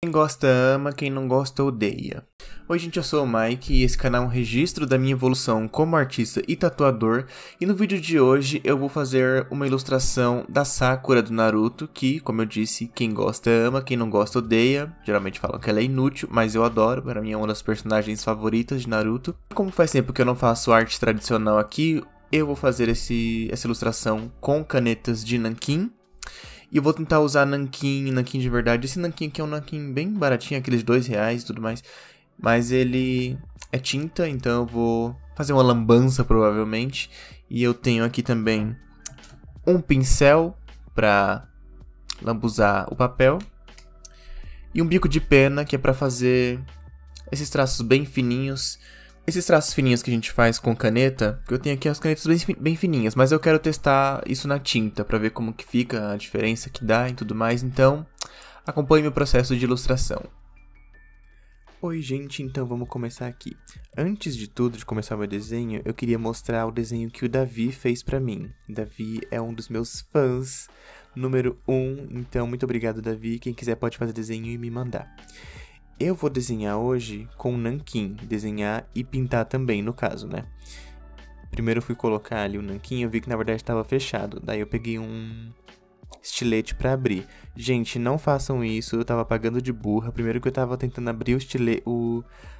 Quem gosta ama, quem não gosta odeia. Oi gente, eu sou o Mike e esse canal é um registro da minha evolução como artista e tatuador. E no vídeo de hoje eu vou fazer uma ilustração da Sakura do Naruto, que, como eu disse, quem gosta ama, quem não gosta odeia. Geralmente falam que ela é inútil, mas eu adoro, para mim é uma das personagens favoritas de Naruto. Como faz tempo que eu não faço arte tradicional aqui, eu vou fazer essa ilustração com canetas de nanquim. E eu vou tentar usar nanquim de verdade. Esse nanquim aqui é um nanquim bem baratinho, aqueles R$ 2 e tudo mais. Mas ele é tinta, então eu vou fazer uma lambança provavelmente. E eu tenho aqui também um pincel para lambuzar o papel. E um bico de pena que é para fazer esses traços bem fininhos. Esses traços fininhos que a gente faz com caneta, que eu tenho aqui as canetas bem fininhas, mas eu quero testar isso na tinta pra ver como que fica, a diferença que dá e tudo mais, então acompanhe meu processo de ilustração. Oi gente, então vamos começar aqui. Antes de tudo, de começar o meu desenho, eu queria mostrar o desenho que o Davi fez pra mim. Davi é um dos meus fãs, número 1, então muito obrigado Davi, quem quiser pode fazer desenho e me mandar. Eu vou desenhar hoje com nanquim, desenhar e pintar também, no caso, né? Primeiro eu fui colocar ali o nanquim, eu vi que na verdade estava fechado. Daí eu peguei um estilete para abrir. Gente, não façam isso, eu tava pagando de burra. Primeiro que eu tava tentando abrir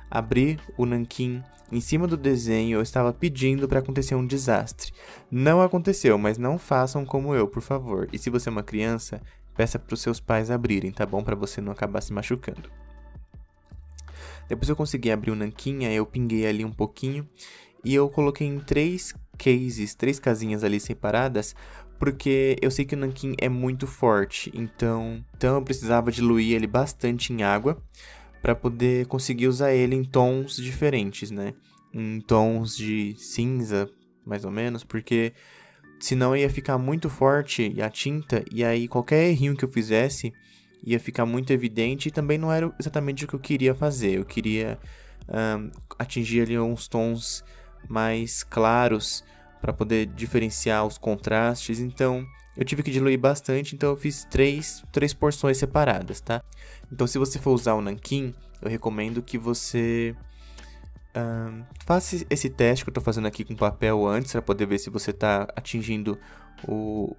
abrir o nanquim em cima do desenho, eu estava pedindo para acontecer um desastre. Não aconteceu, mas não façam como eu, por favor. E se você é uma criança, peça para os seus pais abrirem, tá bom? Para você não acabar se machucando. Depois eu consegui abrir o nanquim, aí eu pinguei ali um pouquinho e eu coloquei em três casinhas ali separadas, porque eu sei que o nanquim é muito forte, então eu precisava diluir ele bastante em água para poder conseguir usar ele em tons diferentes, né? Em tons de cinza, mais ou menos, porque senão ia ficar muito forte a tinta e aí qualquer errinho que eu fizesse ia ficar muito evidente e também não era exatamente o que eu queria fazer. Eu queria atingir ali uns tons mais claros para poder diferenciar os contrastes. Então eu tive que diluir bastante, então eu fiz três porções separadas, tá? Então se você for usar o nanquim, eu recomendo que você faça esse teste que eu estou fazendo aqui com papel antes, para poder ver se você está atingindo o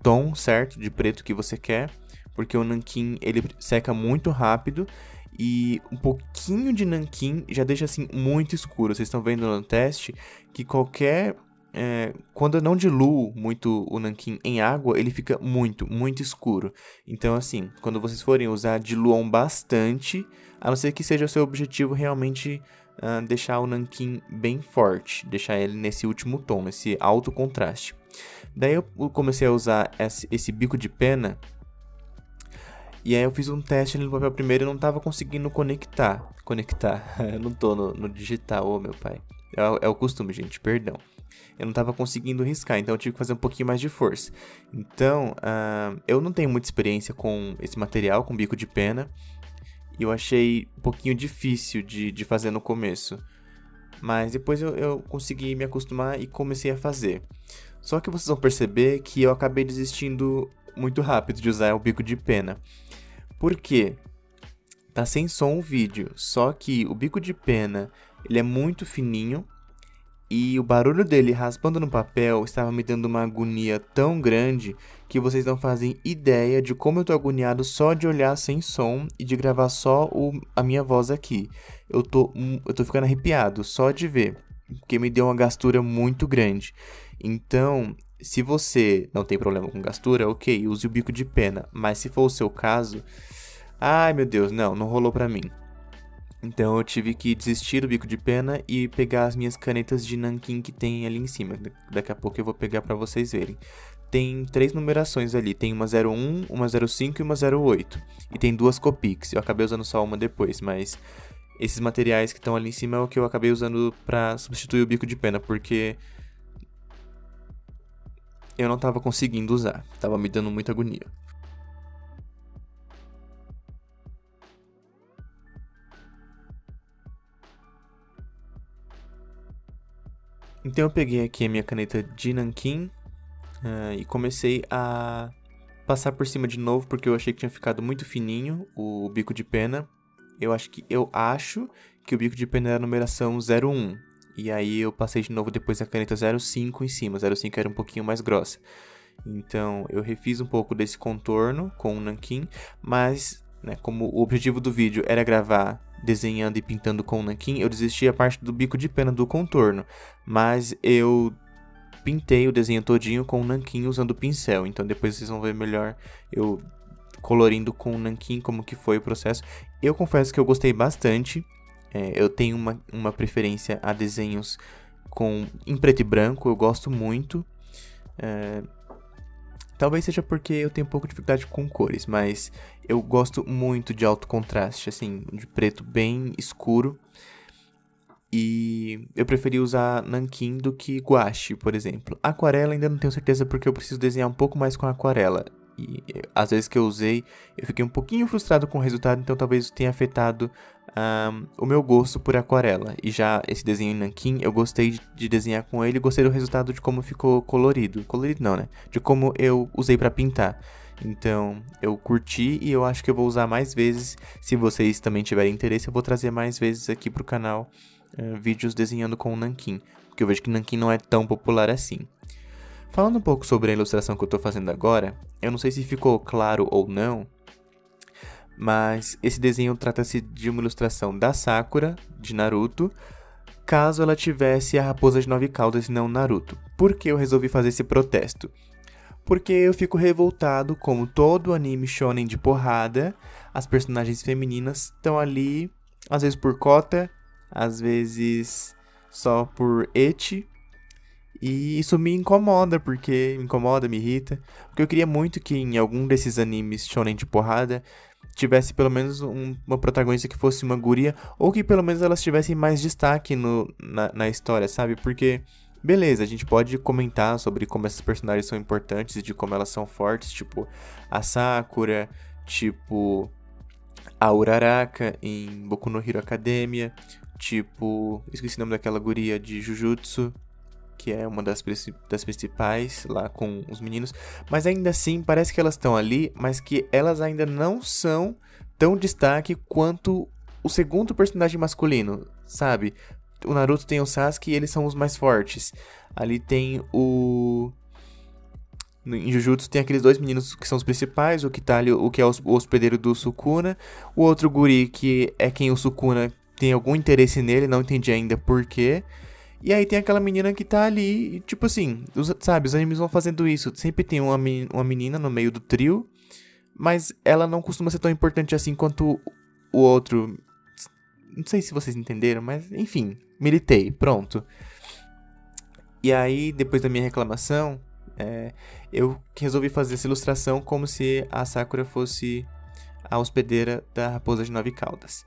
tom certo de preto que você quer, porque o nanquim ele seca muito rápido e um pouquinho de nanquim já deixa assim muito escuro. Vocês estão vendo no teste que quando eu não diluo muito o nanquim em água, ele fica muito escuro. Então assim, quando vocês forem usar, diluam bastante, a não ser que seja o seu objetivo realmente deixar o nanquim bem forte, deixar ele nesse último tom, nesse alto contraste. Daí eu comecei a usar esse bico de pena. E aí eu fiz um teste ali no papel primeiro e não tava conseguindo conectar. Eu não tô no digital, ô meu pai. É o costume, gente, perdão. Eu não tava conseguindo riscar, então eu tive que fazer um pouquinho mais de força. Então, eu não tenho muita experiência com esse material, com bico de pena. E eu achei um pouquinho difícil de fazer no começo. Mas depois eu consegui me acostumar e comecei a fazer. Só que vocês vão perceber que eu acabei desistindo muito rápido de usar o bico de pena. Por quê? Tá sem som o vídeo, só que o bico de pena ele é muito fininho e o barulho dele raspando no papel estava me dando uma agonia tão grande que vocês não fazem ideia de como eu tô agoniado só de olhar sem som e de gravar só a minha voz aqui. Eu tô ficando arrepiado só de ver, porque me deu uma gastura muito grande. Então, se você não tem problema com gastura, ok, use o bico de pena. Mas se for o seu caso, ai meu Deus, não rolou pra mim. Então eu tive que desistir do bico de pena e pegar as minhas canetas de nanquim que tem ali em cima. Daqui a pouco eu vou pegar pra vocês verem. Tem 3 numerações ali, tem uma 01, uma 05 e uma 08. E tem 2 Copics, eu acabei usando só uma depois, mas esses materiais que estão ali em cima é o que eu acabei usando pra substituir o bico de pena, porque eu não tava conseguindo usar, tava me dando muita agonia. Então eu peguei aqui a minha caneta de nanquim e comecei a passar por cima de novo, porque eu achei que tinha ficado muito fininho o bico de pena. Eu acho que o bico de pena era a numeração 01. E aí eu passei de novo depois a caneta 05 em cima. 05 era um pouquinho mais grossa. Então eu refiz um pouco desse contorno com o nanquim, mas, né, como o objetivo do vídeo era gravar desenhando e pintando com o nanquim, eu desisti a parte do bico de pena do contorno, mas eu pintei o desenho todinho com o nanquim usando o pincel. Então depois vocês vão ver melhor eu colorindo com o nanquim como que foi o processo. Eu confesso que eu gostei bastante. Eu tenho uma preferência a desenhos em preto e branco, eu gosto muito. Talvez seja porque eu tenho um pouco de dificuldade com cores, mas eu gosto muito de alto contraste, assim, de preto bem escuro. E eu preferi usar nanquim do que guache, por exemplo. Aquarela ainda não tenho certeza porque eu preciso desenhar um pouco mais com aquarela. E às vezes que eu usei, eu fiquei um pouquinho frustrado com o resultado, então talvez tenha afetado o meu gosto por aquarela. E já esse desenho em nanquim, eu gostei de desenhar com ele e gostei do resultado de como ficou colorido. Colorido não, né? De como eu usei pra pintar. Então, eu curti e eu acho que eu vou usar mais vezes. Se vocês também tiverem interesse, eu vou trazer mais vezes aqui pro canal vídeos desenhando com o nanquim. Porque eu vejo que nanquim não é tão popular assim. Falando um pouco sobre a ilustração que eu estou fazendo agora, eu não sei se ficou claro ou não, mas esse desenho trata-se de uma ilustração da Sakura, de Naruto, caso ela tivesse a raposa de 9 caudas e não Naruto. Por que eu resolvi fazer esse protesto? Porque eu fico revoltado como todo anime shonen de porrada, as personagens femininas estão ali, às vezes por cota, às vezes só por ecchi. E isso me incomoda, me irrita. Porque eu queria muito que em algum desses animes shonen de porrada tivesse pelo menos uma protagonista que fosse uma guria, ou que pelo menos elas tivessem mais destaque na história, sabe? Porque, beleza, a gente pode comentar sobre como essas personagens são importantes e de como elas são fortes, tipo a Sakura, tipo a Uraraka em Boku no Hero Academia, tipo, esqueci o nome daquela guria de Jujutsu, que é uma das principais lá com os meninos, mas ainda assim parece que elas estão ali, mas que elas ainda não são tão destaque quanto o segundo personagem masculino, sabe? O Naruto tem o Sasuke e eles são os mais fortes. Ali tem em Jujutsu tem aqueles dois meninos que são os principais, o Kitalio, o que é o hospedeiro do Sukuna, o outro guri que é quem o Sukuna tem algum interesse nele, não entendi ainda por quê. E aí tem aquela menina que tá ali, e, tipo assim, sabe, os animes vão fazendo isso. Sempre tem uma menina no meio do trio, mas ela não costuma ser tão importante assim quanto o outro. Não sei se vocês entenderam, mas enfim, militei, pronto. E aí, depois da minha reclamação, eu resolvi fazer essa ilustração como se a Sakura fosse a hospedeira da Raposa de 9 Caudas.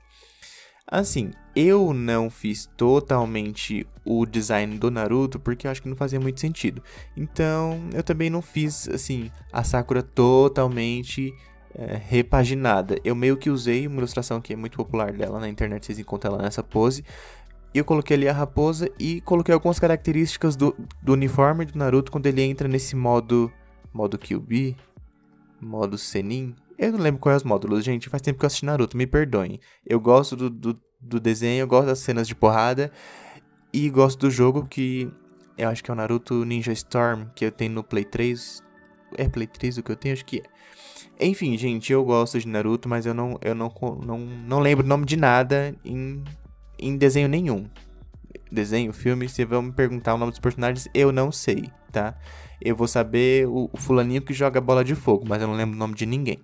Assim, eu não fiz totalmente o design do Naruto porque eu acho que não fazia muito sentido. Então, eu também não fiz, assim, a Sakura totalmente repaginada. Eu meio que usei uma ilustração que é muito popular dela na internet, vocês encontram ela nessa pose. E eu coloquei ali a raposa e coloquei algumas características do uniforme do Naruto quando ele entra nesse modo Kyuubi, modo Senin. Eu não lembro quais os módulos, gente. Faz tempo que eu assisti Naruto, me perdoem. Eu gosto do desenho, eu gosto das cenas de porrada. E gosto do jogo que eu acho que é o Naruto Ninja Storm, que eu tenho no Play 3. É Play 3 o que eu tenho? Acho que é. Enfim, gente, eu gosto de Naruto, mas eu não lembro o nome de nada em desenho nenhum. Desenho, filme, se vão me perguntar o nome dos personagens, eu não sei, tá? Eu vou saber o fulaninho que joga bola de fogo, mas eu não lembro o nome de ninguém.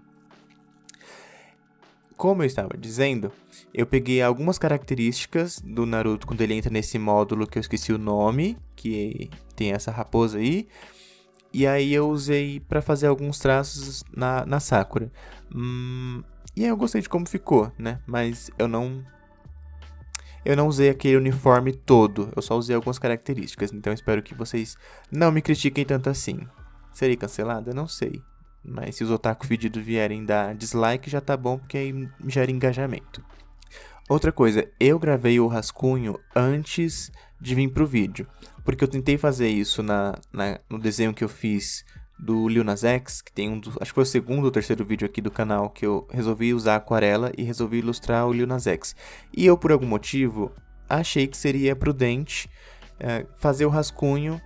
Como eu estava dizendo, eu peguei algumas características do Naruto quando ele entra nesse módulo que eu esqueci o nome, que tem essa raposa aí, e aí eu usei para fazer alguns traços na Sakura. E aí eu gostei de como ficou, né? Mas eu não usei aquele uniforme todo, eu só usei algumas características, então espero que vocês não me critiquem tanto assim. Serei cancelado? Eu não sei. Mas se os otaku fedidos vierem dar dislike, já tá bom, porque aí gera engajamento. Outra coisa, eu gravei o rascunho antes de vir pro vídeo. Porque eu tentei fazer isso no desenho que eu fiz do Lil Nas X, que tem acho que foi o segundo ou terceiro vídeo aqui do canal, que eu resolvi usar aquarela e resolvi ilustrar o Lil Nas X. E eu, por algum motivo, achei que seria prudente fazer o rascunho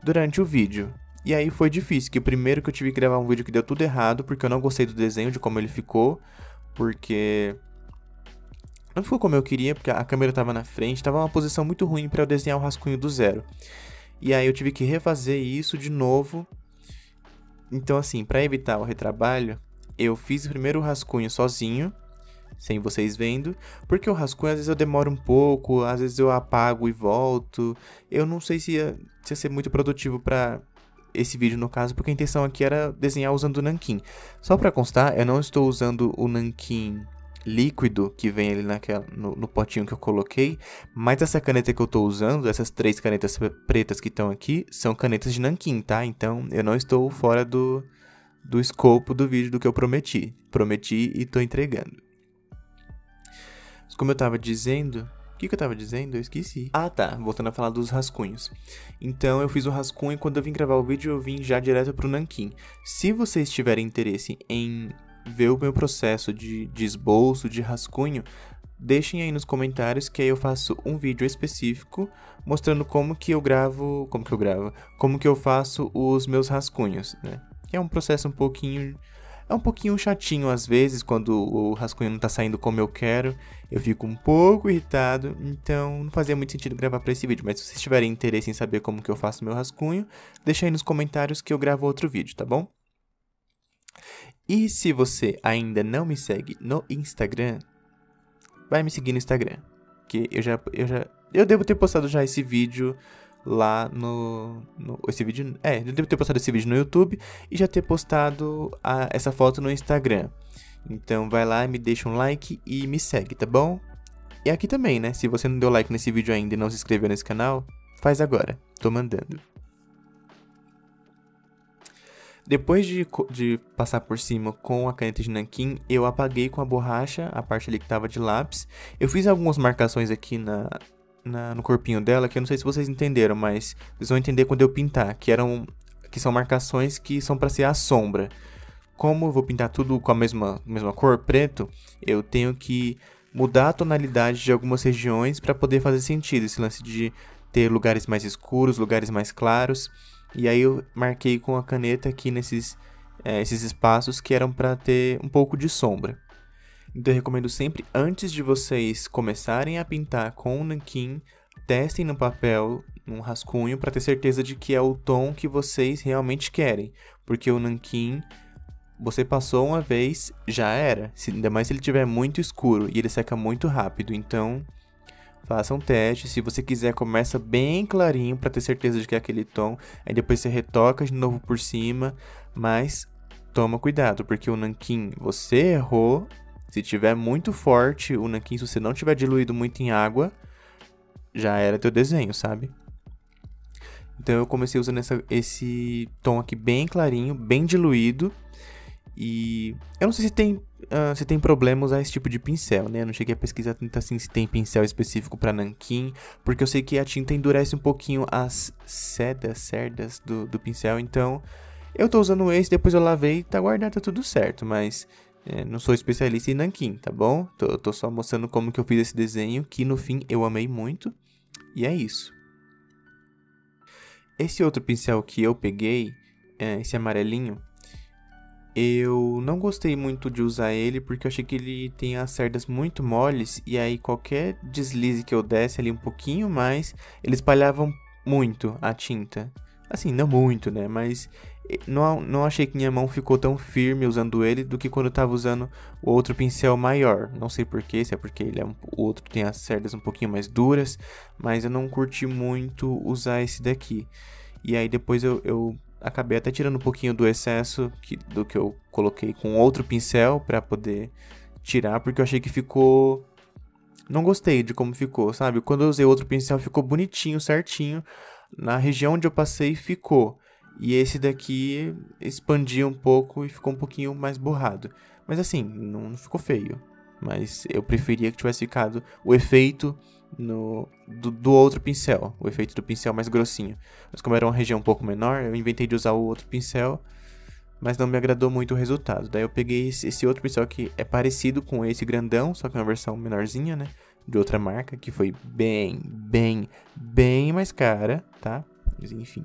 durante o vídeo. E aí foi difícil, que o primeiro que eu tive que gravar um vídeo que deu tudo errado, porque eu não gostei do desenho, de como ele ficou, porque não ficou como eu queria, porque a câmera estava na frente, estava uma posição muito ruim para eu desenhar o rascunho do zero. E aí eu tive que refazer isso de novo. Então assim, para evitar o retrabalho, eu fiz primeiro o rascunho sozinho, sem vocês vendo, porque o rascunho às vezes eu demoro um pouco, às vezes eu apago e volto. Eu não sei se ia ser muito produtivo para esse vídeo no caso, porque a intenção aqui era desenhar usando o nanquim. Só para constar, eu não estou usando o nanquim líquido que vem ali no potinho que eu coloquei, mas essa caneta que eu estou usando, essas 3 canetas pretas que estão aqui, são canetas de nanquim, tá? Então eu não estou fora do escopo do vídeo do que eu prometi. Prometi e estou entregando. Como eu estava dizendo... O que eu estava dizendo? Eu esqueci. Ah, tá. Voltando a falar dos rascunhos. Então, eu fiz o rascunho e quando eu vim gravar o vídeo, eu vim já direto pro nanquim. Se vocês tiverem interesse em ver o meu processo de esboço, de rascunho, deixem aí nos comentários que aí eu faço um vídeo específico mostrando como que eu faço os meus rascunhos, né? É um processo um pouquinho chatinho às vezes, quando o rascunho não tá saindo como eu quero, eu fico um pouco irritado, então não fazia muito sentido gravar para esse vídeo, mas se vocês tiverem interesse em saber como que eu faço meu rascunho, deixa aí nos comentários que eu gravo outro vídeo, tá bom? E se você ainda não me segue no Instagram, vai me seguir no Instagram, que eu devo ter postado já esse vídeo lá eu devo ter postado esse vídeo no YouTube e já ter postado essa foto no Instagram. Então vai lá, me deixa um like e me segue, tá bom? E aqui também, né? Se você não deu like nesse vídeo ainda e não se inscreveu nesse canal, faz agora, tô mandando. Depois de passar por cima com a caneta de nanquim, eu apaguei com a borracha a parte ali que tava de lápis. Eu fiz algumas marcações aqui no corpinho dela, que eu não sei se vocês entenderam, mas vocês vão entender quando eu pintar, que são marcações que são para ser a sombra. Como eu vou pintar tudo com a mesma cor, preto, eu tenho que mudar a tonalidade de algumas regiões para poder fazer sentido, esse lance de ter lugares mais escuros, lugares mais claros. E aí eu marquei com a caneta aqui esses espaços que eram para ter um pouco de sombra. Então eu recomendo sempre, antes de vocês começarem a pintar com o nanquim, testem no papel, num rascunho, para ter certeza de que é o tom que vocês realmente querem. Porque o nanquim, você passou uma vez, já era. Ainda mais se ele estiver muito escuro e ele seca muito rápido. Então, faça um teste. Se você quiser, começa bem clarinho para ter certeza de que é aquele tom. Aí depois você retoca de novo por cima. Mas toma cuidado, porque o nanquim, você errou. Se tiver muito forte o nanquim, se você não tiver diluído muito em água, já era teu desenho, sabe? Então eu comecei usando esse tom aqui bem clarinho, bem diluído. E eu não sei se tem problema usar esse tipo de pincel, né? Eu não cheguei a pesquisar tanto assim se tem pincel específico para nanquim, porque eu sei que a tinta endurece um pouquinho as cerdas do pincel. Então eu tô usando esse, depois eu lavei, tá guardado, tá tudo certo, mas... não sou especialista em nanquim, tá bom? Tô só mostrando como que eu fiz esse desenho, que no fim eu amei muito. E é isso. Esse outro pincel que eu peguei, esse amarelinho, eu não gostei muito de usar ele, porque eu achei que ele tem as cerdas muito moles, e aí qualquer deslize que eu desse ali um pouquinho mais, ele espalhava muito a tinta. Assim, não muito, né? Mas... não achei que minha mão ficou tão firme usando ele do que quando eu tava usando o outro pincel maior. Não sei porquê, se é porque o outro tem as cerdas um pouquinho mais duras, mas eu não curti muito usar esse daqui. E aí depois eu acabei até tirando um pouquinho do excesso do que eu coloquei com outro pincel pra poder tirar, porque eu achei que ficou... Não gostei de como ficou, sabe? Quando eu usei outro pincel ficou bonitinho, certinho. Na região onde eu passei ficou. E esse daqui expandia um pouco e ficou um pouquinho mais borrado. Mas assim, não ficou feio. Mas eu preferia que tivesse ficado o efeito do outro pincel, o efeito do pincel mais grossinho. Mas como era uma região um pouco menor, eu inventei de usar o outro pincel, mas não me agradou muito o resultado. Daí eu peguei esse outro pincel que é parecido com esse grandão, só que é uma versão menorzinha, né? De outra marca, que foi bem mais cara, tá? Mas enfim,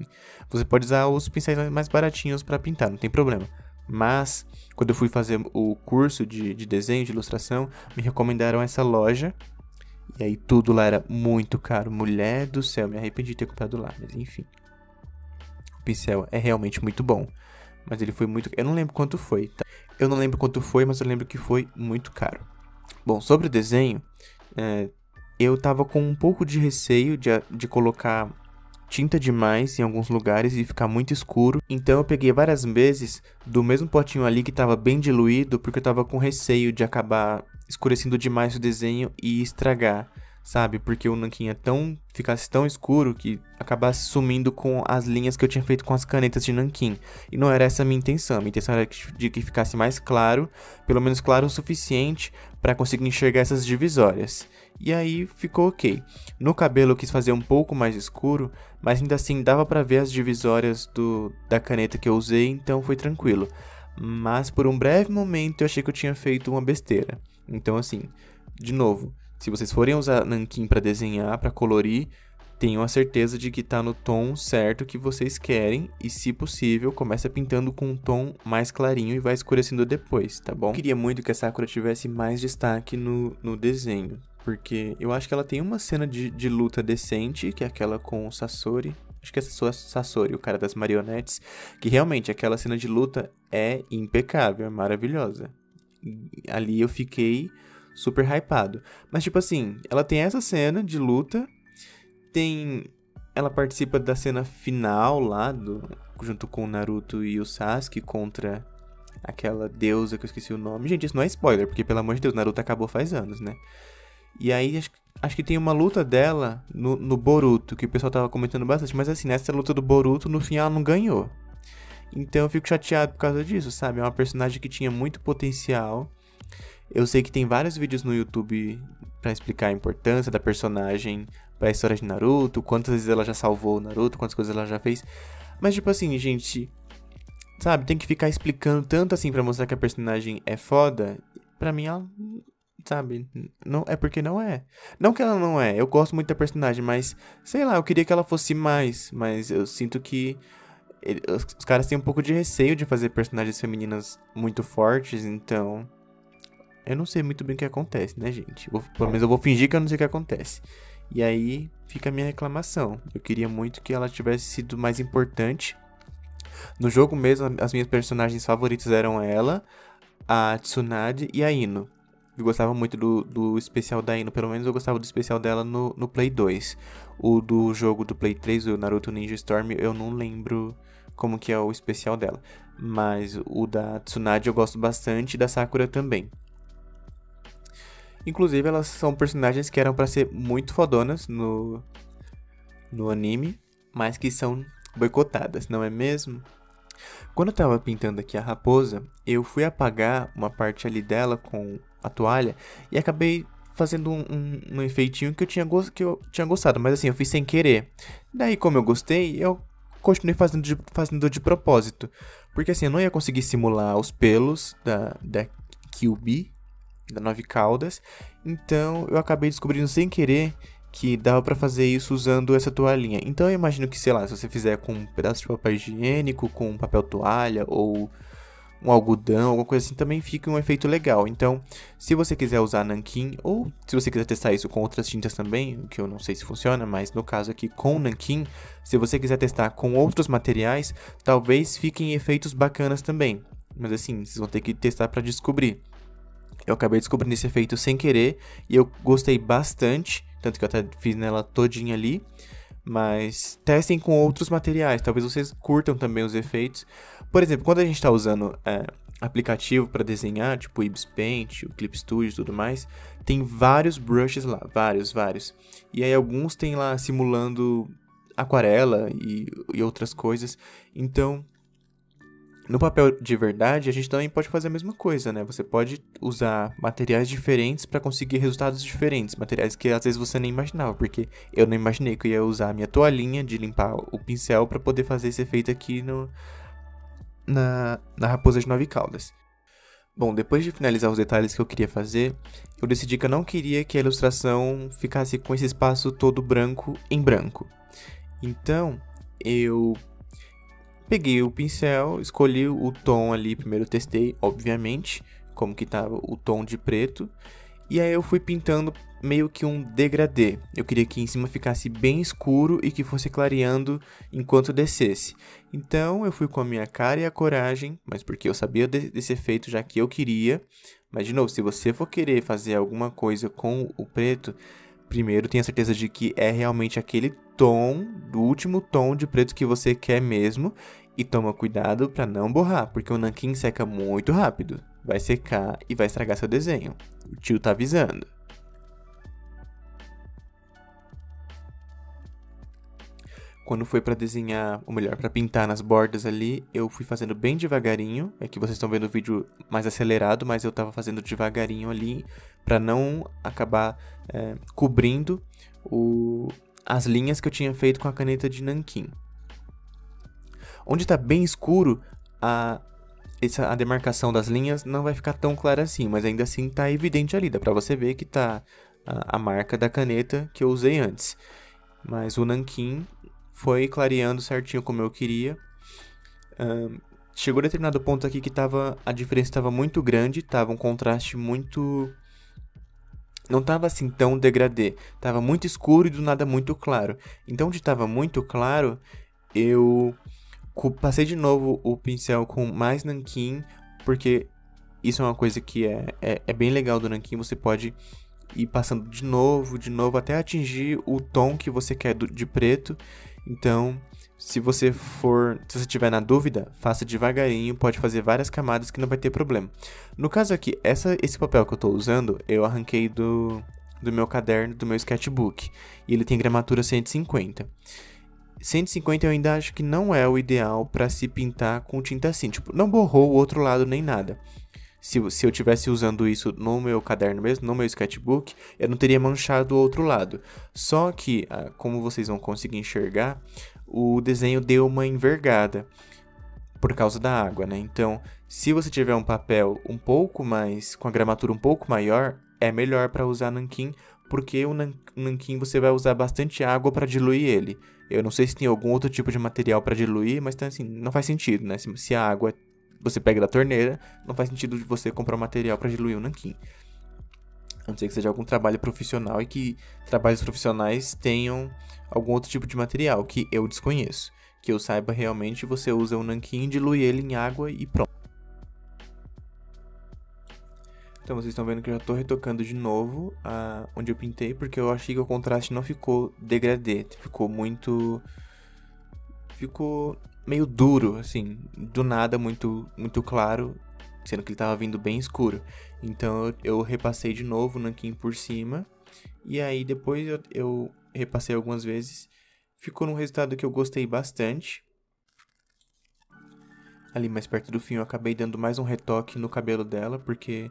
você pode usar os pincéis mais baratinhos para pintar, não tem problema. Mas, quando eu fui fazer o curso de desenho, de ilustração, me recomendaram essa loja. E aí tudo lá era muito caro. Mulher do céu, me arrependi de ter comprado lá, mas enfim. O pincel é realmente muito bom. Mas ele foi muito... Eu não lembro quanto foi, tá? Eu não lembro quanto foi, mas eu lembro que foi muito caro. Bom, sobre o desenho, eu tava com um pouco de receio de colocar tinta demais em alguns lugares e ficar muito escuro. Então eu peguei várias vezes do mesmo potinho ali que tava bem diluído, porque eu tava com receio de acabar escurecendo demais o desenho e estragar, sabe? Porque o nanquim ficasse tão escuro que acabasse sumindo com as linhas que eu tinha feito com as canetas de nanquim. E não era essa a minha intenção. A minha intenção era de que ficasse mais claro, pelo menos claro o suficiente para conseguir enxergar essas divisórias. E aí ficou ok. No cabelo eu quis fazer um pouco mais escuro, mas ainda assim dava para ver as divisórias da caneta que eu usei, então foi tranquilo. Mas por um breve momento eu achei que eu tinha feito uma besteira. Então assim, de novo, se vocês forem usar nanquim para desenhar, para colorir, tenham a certeza de que tá no tom certo que vocês querem e, se possível, começa pintando com um tom mais clarinho e vai escurecendo depois, tá bom? Eu queria muito que a Sakura tivesse mais destaque no desenho, porque eu acho que ela tem uma cena de luta decente, que é aquela com o Sasori. Acho que é Sasori, o cara das marionetes, que realmente aquela cena de luta é impecável, é maravilhosa. Ali eu fiquei super hypado. Mas, tipo assim, ela tem essa cena de luta, ela participa da cena final lá, junto com o Naruto e o Sasuke contra aquela deusa que eu esqueci o nome. Gente, isso não é spoiler, porque, pelo amor de Deus, Naruto acabou faz anos, né? E aí, acho que tem uma luta dela no Boruto, que o pessoal tava comentando bastante. Mas assim, nessa luta do Boruto, no fim ela não ganhou. Então eu fico chateado por causa disso, sabe? É uma personagem que tinha muito potencial. Eu sei que tem vários vídeos no YouTube pra explicar a importância da personagem pra história de Naruto, quantas vezes ela já salvou o Naruto, quantas coisas ela já fez. Mas tipo assim, gente, sabe? Tem que ficar explicando tanto assim pra mostrar que a personagem é foda. Pra mim ela... Sabe, não é porque não é. Não que ela não é, eu gosto muito da personagem, mas sei lá, eu queria que ela fosse mais. Mas eu sinto que os caras têm um pouco de receio de fazer personagens femininas muito fortes, então eu não sei muito bem o que acontece, né, gente? Pelo menos eu vou fingir que eu não sei o que acontece. E aí fica a minha reclamação. Eu queria muito que ela tivesse sido mais importante. No jogo mesmo, as minhas personagens favoritas eram ela, a Tsunade e a Ino. Eu gostava muito do especial da Ino, pelo menos eu gostava do especial dela no Play 2. O do jogo do Play 3, o Naruto Ninja Storm, eu não lembro como que é o especial dela. Mas o da Tsunade eu gosto bastante, e da Sakura também. Inclusive, elas são personagens que eram pra ser muito fodonas no anime, mas que são boicotadas, não é mesmo? Quando eu tava pintando aqui a raposa, eu fui apagar uma parte ali dela com a toalha e acabei fazendo um efeitinho que eu tinha gostado, mas assim, eu fiz sem querer. Daí, como eu gostei, eu continuei fazendo de propósito, porque assim, eu não ia conseguir simular os pelos da Kyuubi, da Nove Caudas, então eu acabei descobrindo sem querer que dava pra fazer isso usando essa toalhinha. Então eu imagino que, sei lá, se você fizer com um pedaço de papel higiênico, com um papel toalha ou um algodão, alguma coisa assim, também fica um efeito legal. Então, se você quiser usar nanquim, ou se você quiser testar isso com outras tintas também, o que eu não sei se funciona, mas no caso aqui com nanquim, se você quiser testar com outros materiais, talvez fiquem efeitos bacanas também. Mas assim, vocês vão ter que testar pra descobrir. Eu acabei descobrindo esse efeito sem querer e eu gostei bastante, tanto que eu até fiz nela todinha ali. Mas testem com outros materiais, talvez vocês curtam também os efeitos. Por exemplo, quando a gente está usando aplicativo para desenhar, tipo o Ibis Paint, o Clip Studio e tudo mais, tem vários brushes lá, vários. E aí alguns tem lá simulando aquarela e outras coisas. Então, No papel de verdade, a gente também pode fazer a mesma coisa, né? Você pode usar materiais diferentes para conseguir resultados diferentes. Materiais que às vezes você nem imaginava, porque eu não imaginei que eu ia usar a minha toalhinha de limpar o pincel para poder fazer esse efeito aqui na raposa de 9 caudas. Bom, depois de finalizar os detalhes que eu queria fazer, eu decidi que eu não queria que a ilustração ficasse com esse espaço todo branco em branco. Então, eu peguei o pincel, escolhi o tom ali, primeiro eu testei, obviamente, como que estava o tom de preto, e aí eu fui pintando meio que um degradê. Eu queria que em cima ficasse bem escuro e que fosse clareando enquanto descesse. Então eu fui com a minha cara e a coragem, mas porque eu sabia desse efeito já que eu queria. Mas de novo, se você for querer fazer alguma coisa com o preto, primeiro tenha certeza de que é realmente aquele tom, do último tom de preto que você quer mesmo. E toma cuidado para não borrar, porque o nanquim seca muito rápido. Vai secar e vai estragar seu desenho. O tio tá avisando. Quando foi para desenhar, ou melhor, para pintar nas bordas ali, eu fui fazendo bem devagarinho. É que vocês estão vendo o vídeo mais acelerado, mas eu tava fazendo devagarinho ali para não acabar cobrindo as linhas que eu tinha feito com a caneta de nanquim. Onde está bem escuro, a demarcação das linhas não vai ficar tão clara assim, mas ainda assim está evidente ali, dá para você ver que está a marca da caneta que eu usei antes. Mas o nanquim foi clareando certinho como eu queria. Chegou a determinado ponto aqui que a diferença estava muito grande, estava um contraste muito... Não estava assim tão degradê, estava muito escuro e do nada muito claro. Então onde estava muito claro, eu passei de novo o pincel com mais nanquim, porque isso é uma coisa que é bem legal do nanquim, você pode ir passando de novo, até atingir o tom que você quer de preto. Então, se você tiver na dúvida, faça devagarinho, pode fazer várias camadas que não vai ter problema. No caso aqui, esse papel que eu estou usando, eu arranquei do meu caderno, do meu sketchbook, e ele tem gramatura 150. 150 eu ainda acho que não é o ideal para se pintar com tinta assim. Tipo, não borrou o outro lado nem nada. Se eu tivesse usando isso no meu caderno mesmo, no meu sketchbook, eu não teria manchado o outro lado. Só que, como vocês vão conseguir enxergar, o desenho deu uma envergada por causa da água, né? Então, se você tiver um papel um pouco mais, com a gramatura um pouco maior, é melhor para usar nanquim, porque o nanquim você vai usar bastante água para diluir ele. Eu não sei se tem algum outro tipo de material para diluir, mas assim, não faz sentido, né? Se a água você pega da torneira, não faz sentido de você comprar um material para diluir um nanquim. A não ser que seja algum trabalho profissional e que trabalhos profissionais tenham algum outro tipo de material que eu desconheço. Que eu saiba realmente, você usa o nanquim, dilui ele em água e pronto. Então vocês estão vendo que eu já estou retocando de novo onde eu pintei, porque eu achei que o contraste não ficou degradê, ficou meio duro, assim, do nada muito claro, sendo que ele estava vindo bem escuro. Então eu repassei de novo o nanquim por cima, e aí depois eu repassei algumas vezes, ficou num resultado que eu gostei bastante. Ali mais perto do fim eu acabei dando mais um retoque no cabelo dela, porque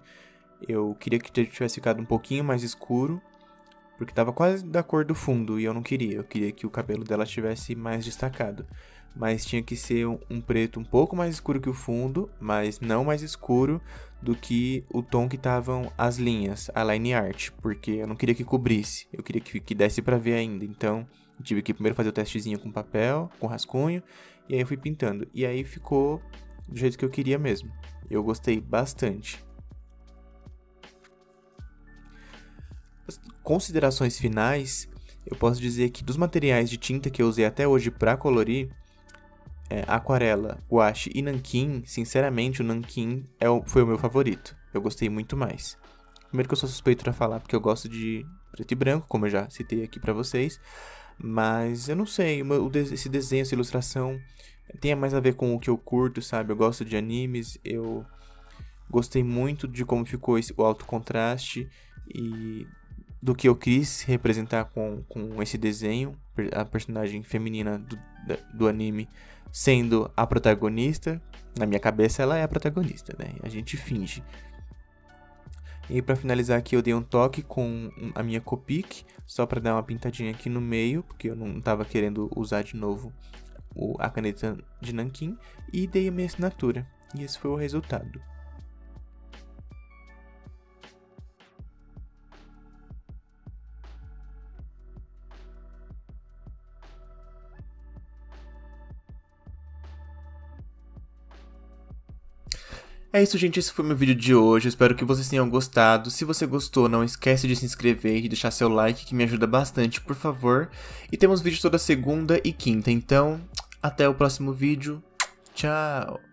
eu queria que tivesse ficado um pouquinho mais escuro, porque estava quase da cor do fundo e eu não queria. Eu queria que o cabelo dela estivesse mais destacado. Mas tinha que ser um preto um pouco mais escuro que o fundo, mas não mais escuro do que o tom que estavam as linhas, a line art, porque eu não queria que cobrisse. Eu queria que desse para ver ainda. Então, eu tive que primeiro fazer o testezinho com papel, com rascunho, e aí eu fui pintando. E aí ficou do jeito que eu queria mesmo. Eu gostei bastante. Considerações finais, eu posso dizer que dos materiais de tinta que eu usei até hoje para colorir, aquarela, guache e nanquim, sinceramente o nanquim foi o meu favorito. Eu gostei muito mais. Primeiro que eu sou suspeito para falar porque eu gosto de preto e branco, como eu já citei aqui para vocês, mas eu não sei, esse desenho, essa ilustração tem mais a ver com o que eu curto, sabe? Eu gosto de animes, eu gostei muito de como ficou o alto contraste e do que eu quis representar com esse desenho. A personagem feminina do anime sendo a protagonista. Na minha cabeça ela é a protagonista, né? A gente finge. E aí, pra finalizar aqui, eu dei um toque com a minha Copic, só pra dar uma pintadinha aqui no meio, porque eu não tava querendo usar de novo a caneta de nanquim, e dei a minha assinatura. E esse foi o resultado. É isso, gente, esse foi meu vídeo de hoje, eu espero que vocês tenham gostado. Se você gostou, não esquece de se inscrever e deixar seu like, que me ajuda bastante, por favor. E temos vídeo toda segunda e quinta, então até o próximo vídeo. Tchau!